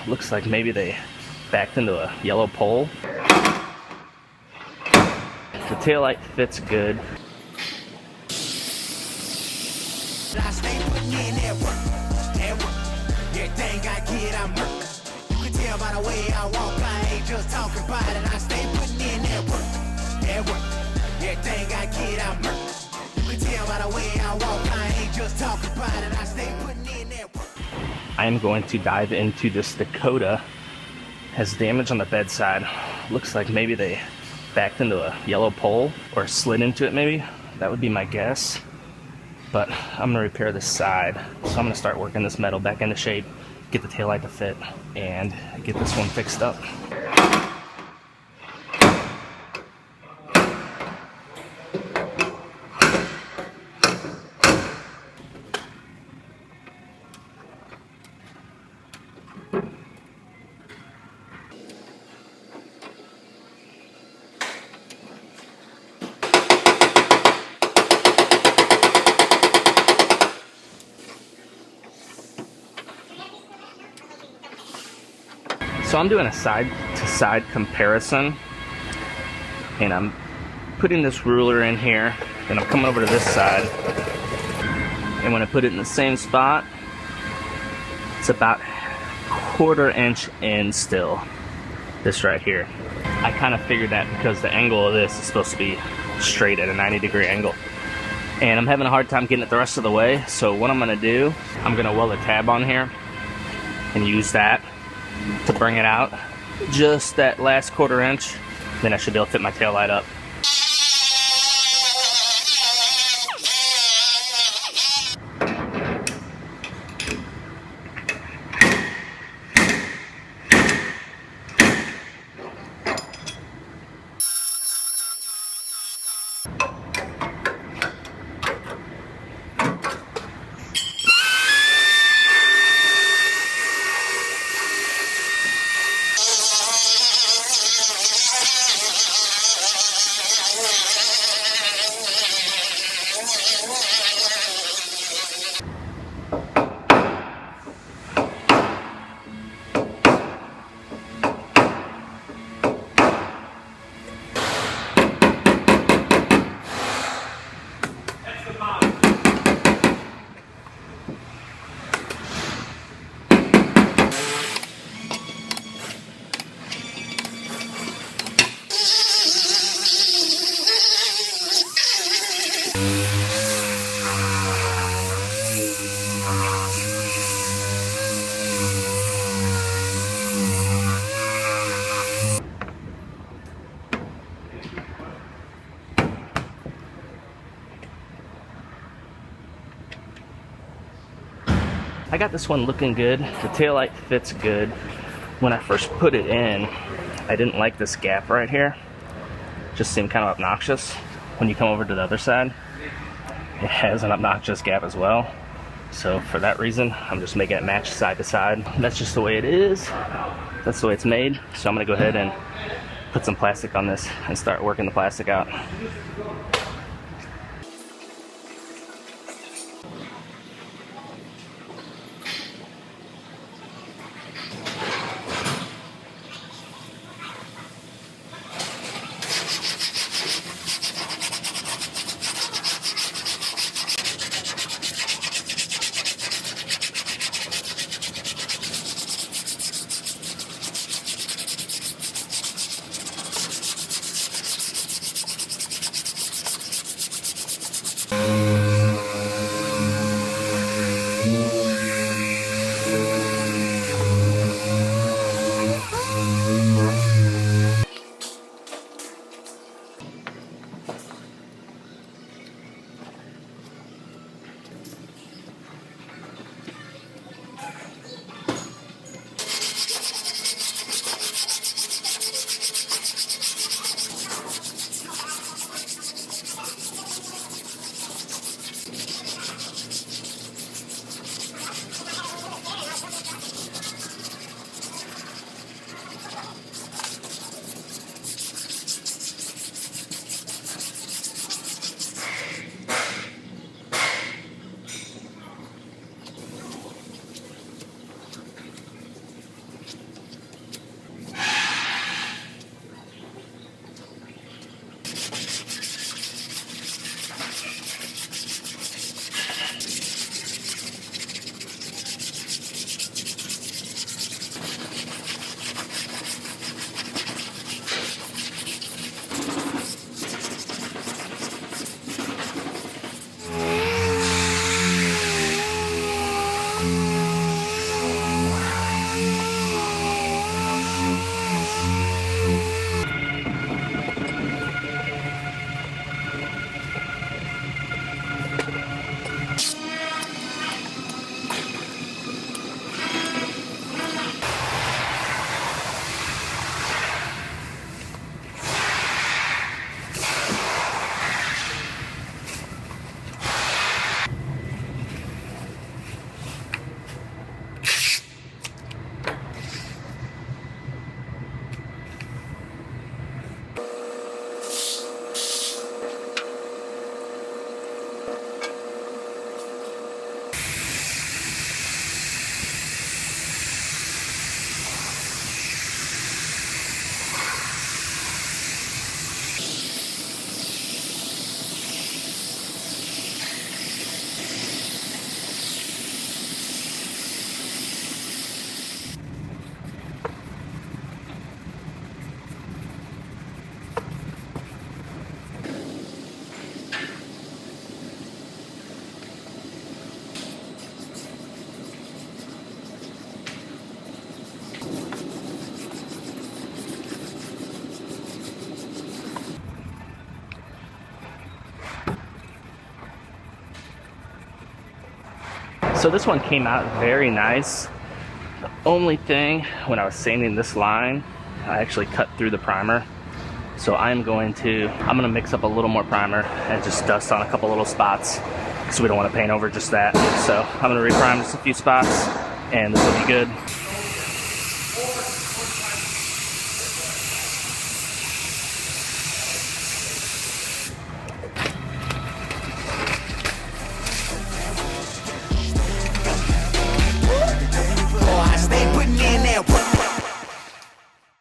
Looks like maybe they backed into a yellow pole. The taillight fits good. I am going to dive into this Dakota. Has damage on the bedside. Looks like maybe they backed into a yellow pole or slid into it maybe. That would be my guess. But I'm gonna repair this side. So I'm gonna start working this metal back into shape, get the taillight to fit, and get this one fixed up. So I'm doing a side-to-side comparison, and I'm putting this ruler in here, then I'm coming over to this side, and when I put it in the same spot, it's about 1/4 inch in still, this right here. I kind of figured that because the angle of this is supposed to be straight at a 90-degree angle, and I'm having a hard time getting it the rest of the way. So what I'm going to do, I'm going to weld a tab on here and use that to bring it out just that last 1/4 inch. Then I should be able to fit my tail light up. I got this one looking good. The taillight fits good. When I first put it in, I didn't like this gap right here. Just seemed kind of obnoxious. When you come over to the other side, it has an obnoxious gap as well. So for that reason, I'm just making it match side to side. That's just the way it is. That's the way it's made. So I'm gonna go ahead and put some plastic on this and start working the plastic out. So this one came out very nice. The only thing, when I was sanding this line, I actually cut through the primer. So I'm gonna mix up a little more primer and just dust on a couple little spots, because we don't want to paint over just that. So I'm gonna reprime just a few spots, and this will be good.